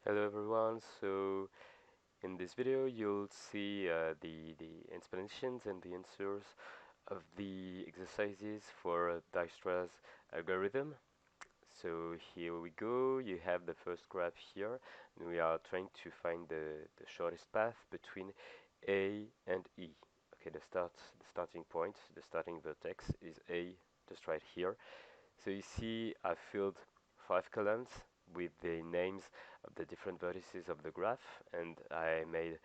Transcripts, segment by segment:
Hello everyone, so in this video you'll see the explanations and the answers of the exercises for Dijkstra's algorithm. So here we go, you have the first graph here, and we are trying to find the shortest path between A and E. Okay, the starting point, the starting vertex is A, just right here. So you see I filled 5 columns with the names of the different vertices of the graph, and I made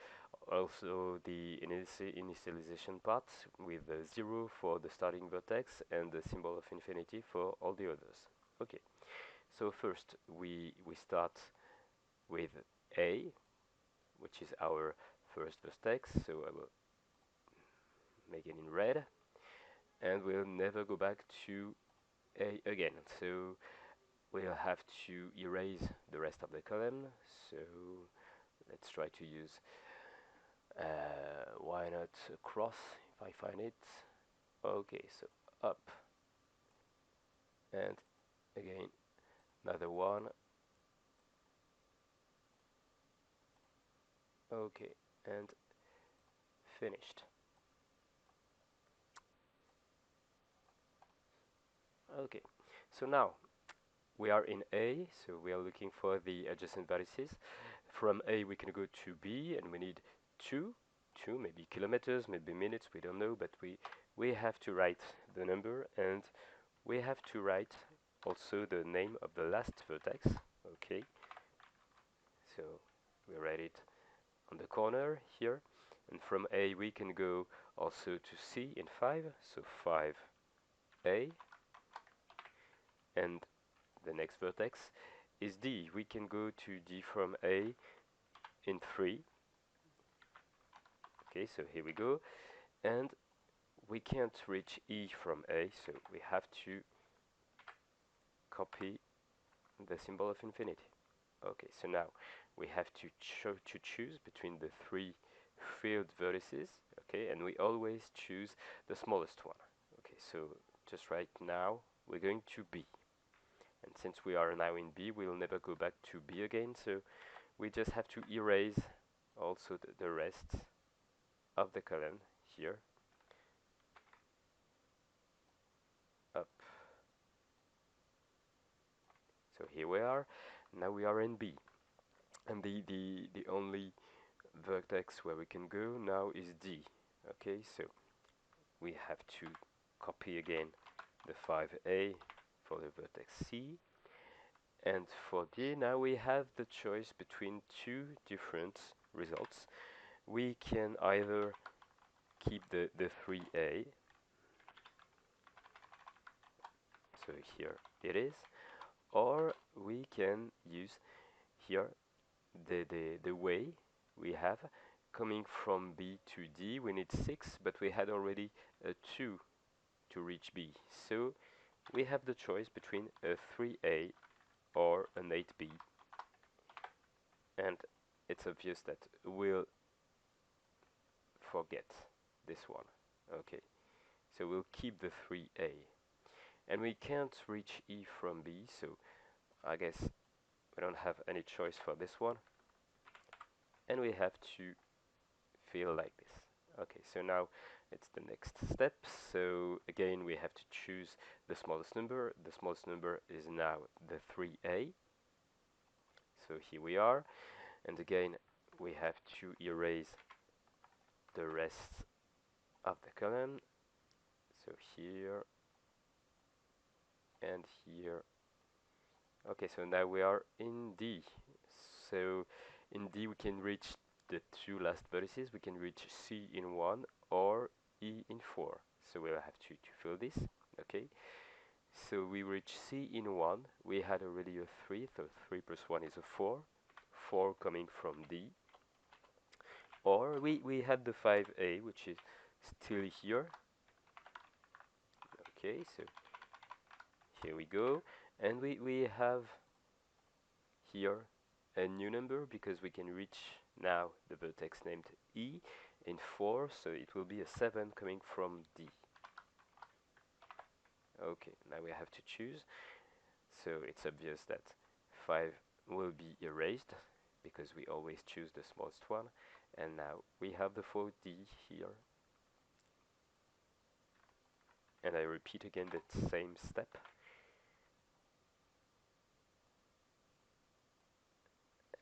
also the initialization part with the 0 for the starting vertex and the symbol of infinity for all the others. Okay, so first we start with A, which is our first vertex, so I will make it in red, and we'll never go back to A again. So we'll have to erase the rest of the column, so let's try to use why not a cross if I find it. Okay, so up, and again another one. Okay, and finished. Okay, so now we are in A, so we are looking for the adjacent vertices. From A we can go to B, and we need two, maybe kilometers, maybe minutes, we don't know, but we have to write the number, and we have to write also the name of the last vertex. Okay, so we write it on the corner here, and from A we can go also to C in 5, so 5A, and the next vertex is D. We can go to D from A in 3. Okay, so here we go, and we can't reach E from A, so we have to copy the symbol of infinity. Okay, so now we have to choose between the 3 filled vertices, okay, and we always choose the smallest one. Okay, so just right now we're going to B, and since we are now in B, we'll never go back to B again, so we just have to erase also the rest of the column here, up. So here we are, now we are in B, and the only vertex where we can go now is D. Okay, so we have to copy again the 5A for the vertex C, and for D now we have the choice between two different results. We can either keep the 3A, so here it is, or we can use here the way we have coming from B to D. We need 6, but we had already a 2 to reach B, so we have the choice between a 3A or an 8B, and it's obvious that we'll forget this one. Okay, so we'll keep the 3A, and we can't reach E from B, so I guess we don't have any choice for this one, and we have to fill like this. Okay, so now it's the next step. So again we have to choose the smallest number. The smallest number is now the 3A, so here we are, and again we have to erase the rest of the column, so here and here. Okay, so now we are in D. So in D we can reach the two last vertices. We can reach C in 1 or E in 4. So we'll have to fill this. Okay, so we reach C in 1. We had already a 3, so 3 plus 1 is a 4. 4 coming from D. Or we had the 5A, which is still here. Okay, so here we go, and we have here a new number because we can reach now the vertex named E in 4, so it will be a 7 coming from D. Okay, now we have to choose, so it's obvious that 5 will be erased, because we always choose the smallest one. And now we have the 4D here, and I repeat again that same step.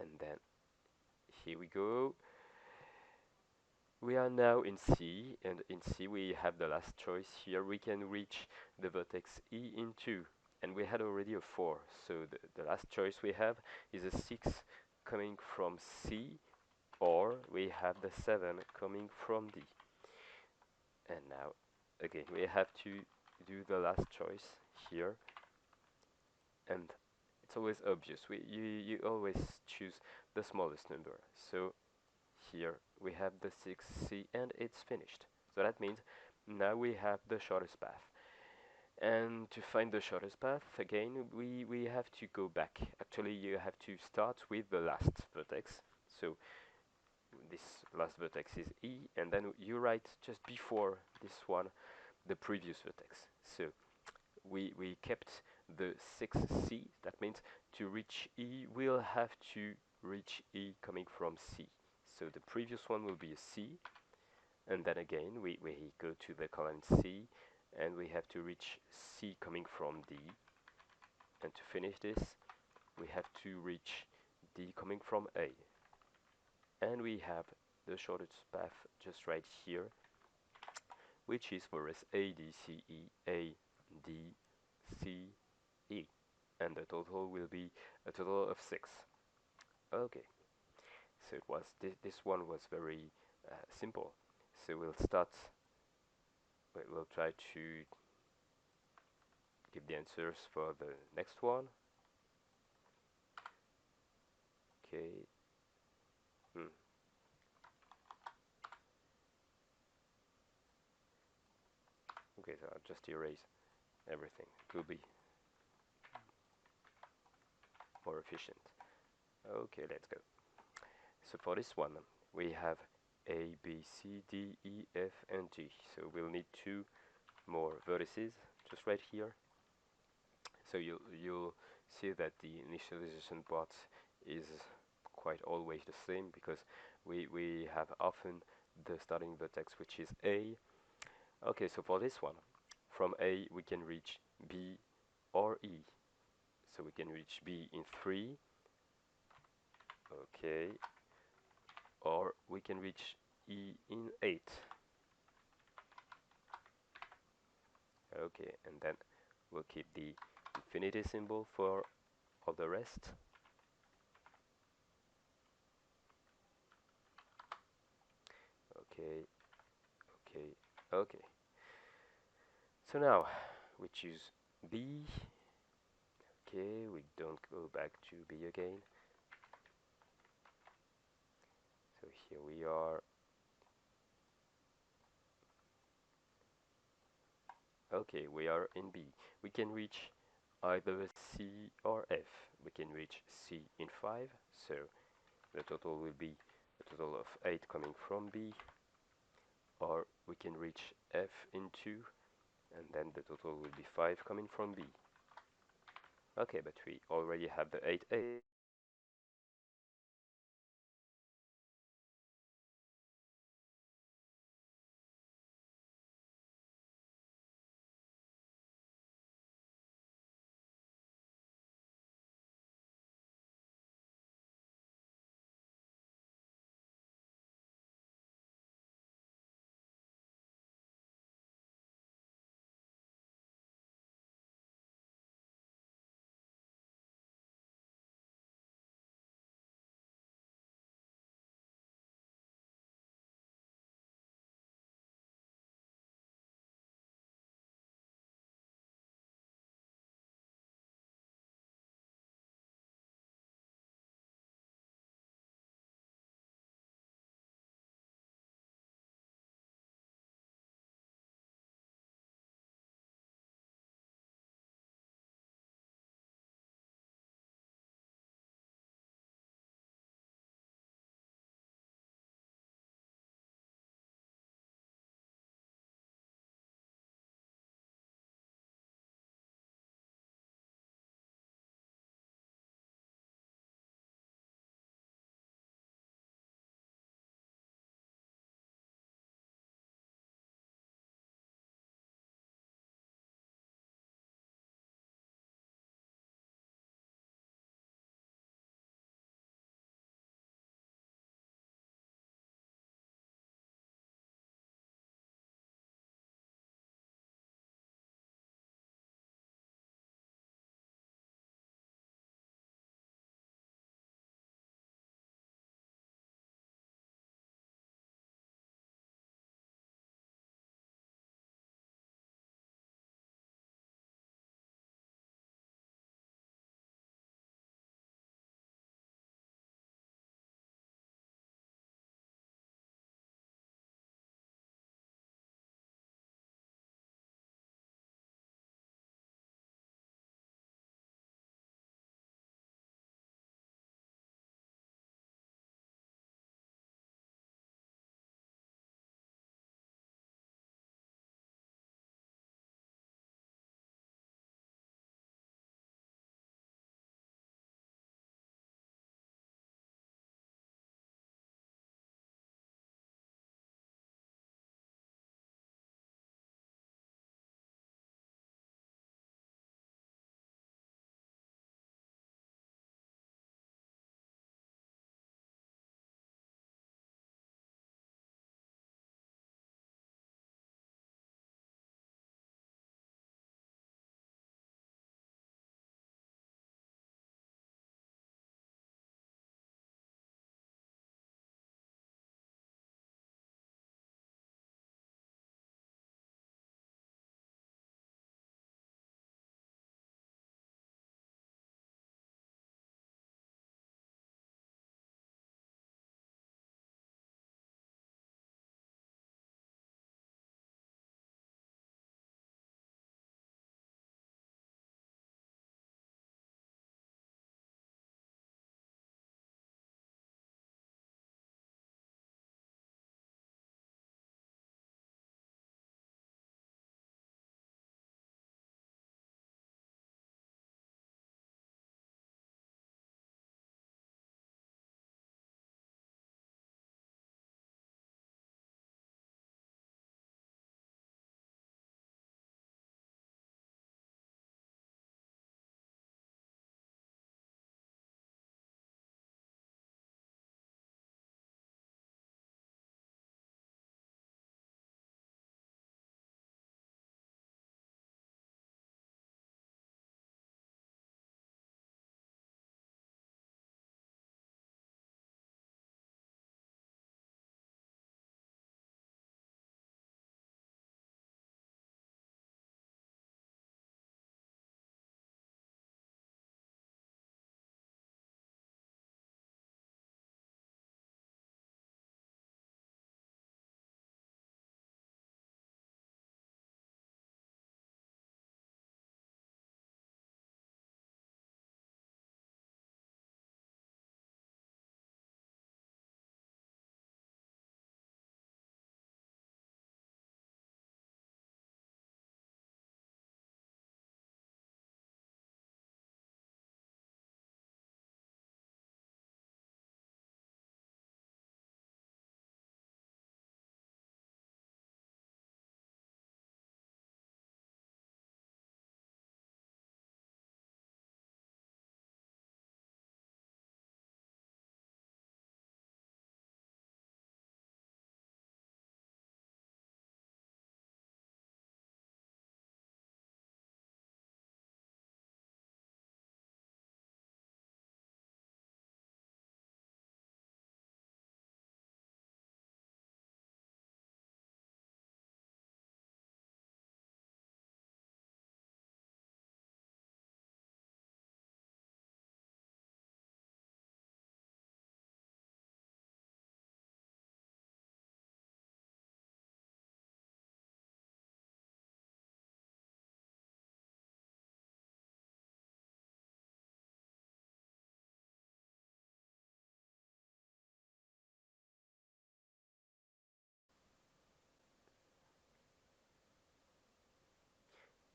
And then here we go. We are now in C, and in C we have the last choice here. We can reach the vertex E in 2, and we had already a 4, so the last choice we have is a 6 coming from C, or we have the 7 coming from D. And now, again, we have to do the last choice here, and it's always obvious. You always choose the smallest number. So here we have the 6C, and it's finished. So that means now we have the shortest path. And to find the shortest path, again, we have to go back. Actually, you have to start with the last vertex. So this last vertex is E, and then you write just before this one the previous vertex. So we kept the 6C. That means to reach E, we'll have to reach E coming from C. So the previous one will be a C, and then again we go to the column C, and we have to reach C coming from D. And to finish this, we have to reach D coming from A. And we have the shortest path just right here, which is for us A, D, C, E, A, D, C, E. And the total will be a total of 6. Okay, so it was this one was very simple. So we'll try to give the answers for the next one. Okay. Okay, so I'll just erase everything. It will be more efficient. Okay, let's go. So for this one, we have A, B, C, D, E, F, and G. So we'll need 2 more vertices just right here. So you'll see that the initialization part is quite always the same, because we have often the starting vertex, which is A. Okay, so for this one, from A we can reach B or E. So we can reach B in 3, okay, or we can reach E in 8. Okay, and then we'll keep the infinity symbol for all the rest. Okay, okay, okay. So now we choose B. Okay, we don't go back to B again. So here we are. Okay, we are in B. We can reach either C or F. We can reach C in 5, so the total will be a total of 8 coming from B, or we can reach F in 2, and then the total will be 5 coming from B. Okay, but we already have the 8A.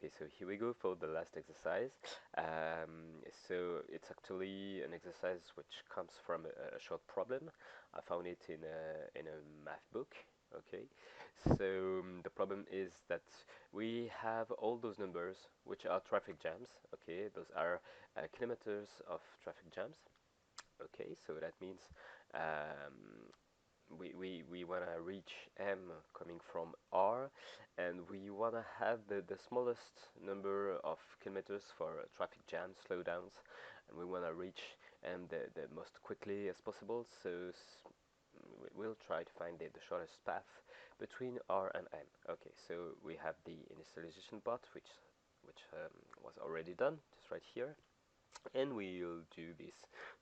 Okay, so here we go for the last exercise. So it's actually an exercise which comes from a short problem. I found it in a math book. Okay, so the problem is that we have all those numbers which are traffic jams. Okay, those are kilometers of traffic jams. Okay, so that means um, we want to reach M coming from R, and we want to have the smallest number of kilometers for traffic jams, slowdowns, and we want to reach M the most quickly as possible. So we'll try to find the shortest path between R and M. Okay, so we have the initialization part, which was already done, just right here, and we'll do this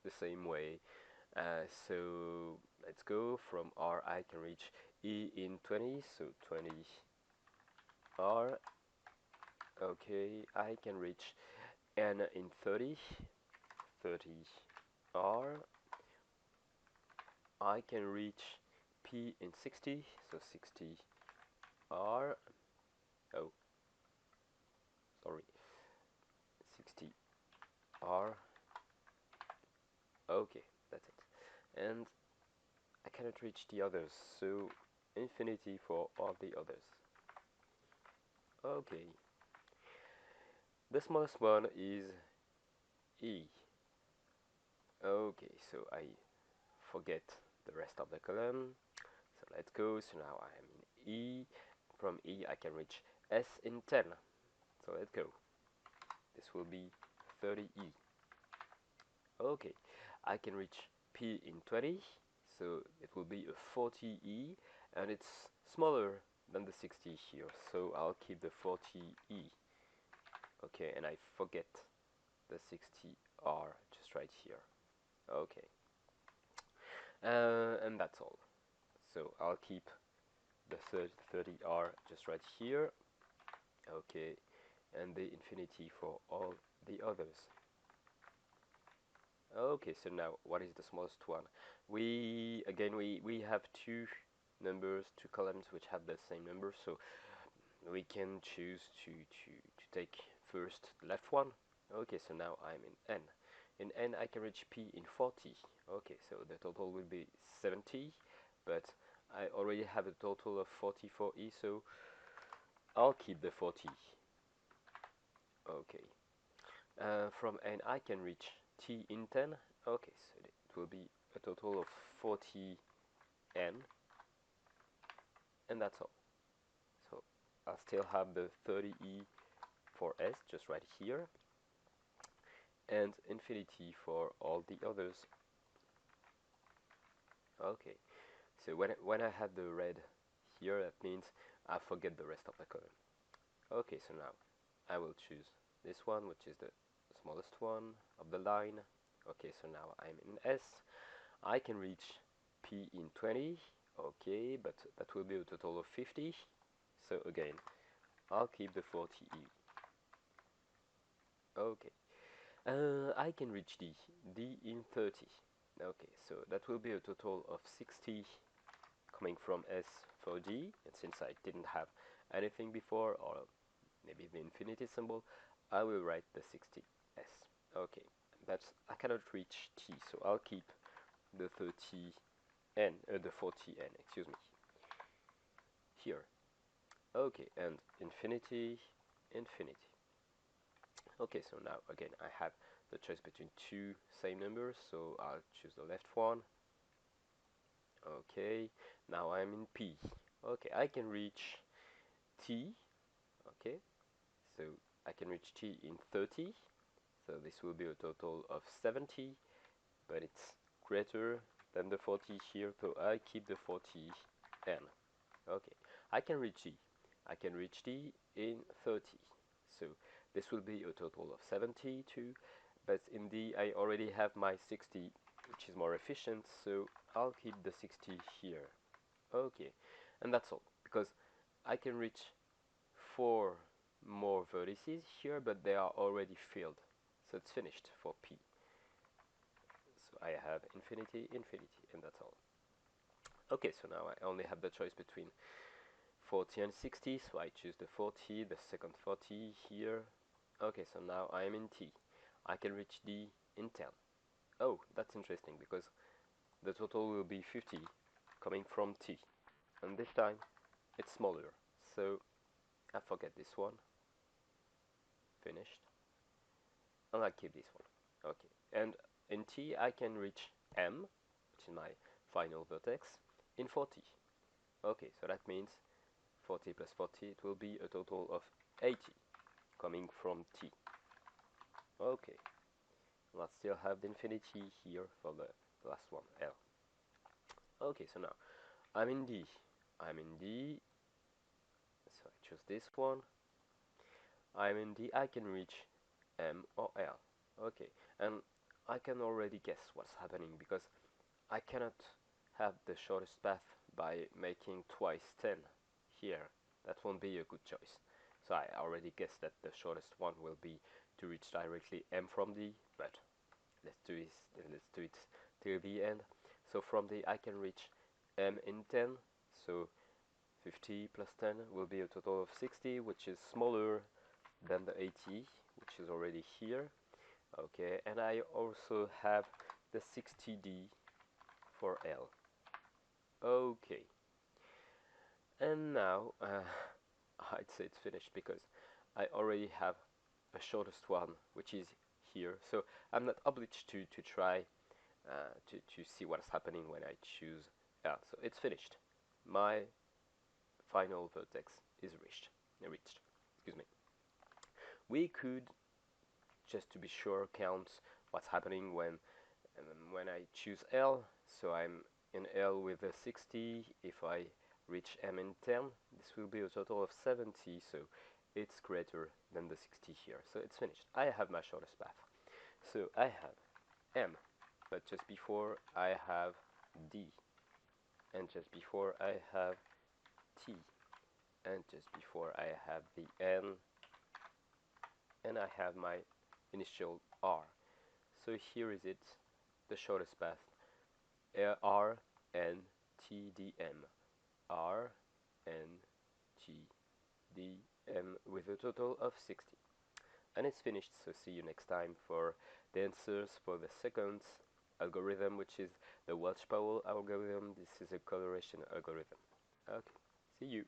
the same way. So let's go from R. I can reach E in 20, so 20 R. Okay, I can reach N in 30, 30 R. I can reach P in 60, so 60 R. Oh, sorry, 60 R. Okay, that's it. And I cannot reach the others, so infinity for all the others. Okay, the smallest one is E. Okay, so I forget the rest of the column. So let's go. So now I am in E. From E I can reach S in 10. So let's go. This will be 30E. Okay, I can reach P in 20. So it will be a 40E, and it's smaller than the 60 here. So I'll keep the 40E. Okay, and I forget the 60R just right here. Okay. And that's all. So I'll keep the 30R just right here. Okay, and the infinity for all the others. Okay, so now what is the smallest one? We have two numbers, two columns which have the same number, so we can choose to take first the left one. Okay, so now I'm in N. In N I can reach P in 40. Okay, so the total will be 70, but I already have a total of 40 for E, so I'll keep the 40. Okay. From N I can reach T in 10. Okay, so it will be a total of 40N, and that's all. So I'll still have the 30E for S just right here, and infinity for all the others. Okay, so when I have the red here, that means I forget the rest of the column. Okay, so now I will choose this one, which is the smallest one of the line. Okay, so now I'm in S. I can reach P in 20. Okay, but that will be a total of 50. So again, I'll keep the 40E. Okay. I can reach D in 30. Okay, so that will be a total of 60 coming from S for D, and since I didn't have anything before, or maybe the infinity symbol, I will write the 60S. Okay, I cannot reach T, so I'll keep the the 40N, excuse me, here. Okay, and infinity, infinity. Okay, so now again I have the choice between two same numbers, so I'll choose the left one. Okay, now I'm in P. Okay, I can reach T. Okay, so I can reach T in 30. So this will be a total of 70, but it's greater than the 40 here, so I keep the 40N. Okay, I can reach D. I can reach D in 30. So this will be a total of 72, but in D I already have my 60, which is more efficient, so I'll keep the 60 here. Okay, and that's all, because I can reach 4 more vertices here, but they are already filled, so it's finished for P. So I have infinity, infinity, and that's all. Okay, so now I only have the choice between 40 and 60, so I choose the 40, the second 40 here. Okay, so now I am in T. I can reach D in 10. Oh, that's interesting because the total will be 50 coming from T. And this time it's smaller, so I forget this one. Finished. And I keep this one. Okay, and in T I can reach M, which is my final vertex, in 40. Okay, so that means 40 plus 40, it will be a total of 80 coming from T. Okay, let's still have the infinity here for the last one, L. Okay, so now I'm in D. I'm in D, so I choose this one. I'm in D, I can reach M or L. Okay, and I can already guess what's happening because I cannot have the shortest path by making twice 10 here. That won't be a good choice. So I already guessed that the shortest one will be to reach directly M from D, but let's do it till the end. So from D I can reach M in 10, so 50 plus 10 will be a total of 60, which is smaller than the 80, which is already here. Okay, and I also have the 60D for L. Okay, and now I'd say it's finished because I already have a shortest one, which is here. So I'm not obliged to try to see what's happening when I choose L. So it's finished. My final vertex is reached. Excuse me. We could, just to be sure, count what's happening when I choose L. So I'm in L with a 60. If I reach M in 10, this will be a total of 70, so it's greater than the 60 here. So it's finished. I have my shortest path. So I have M, but just before I have D, and just before I have T, and just before I have the N, and I have my initial R. So here is it, the shortest path, R, N, T, D, M. R, N, T, D, M with a total of 60. And it's finished, so see you next time for the answers for the second algorithm, which is the Welch-Powell algorithm. This is a coloration algorithm. Okay, see you.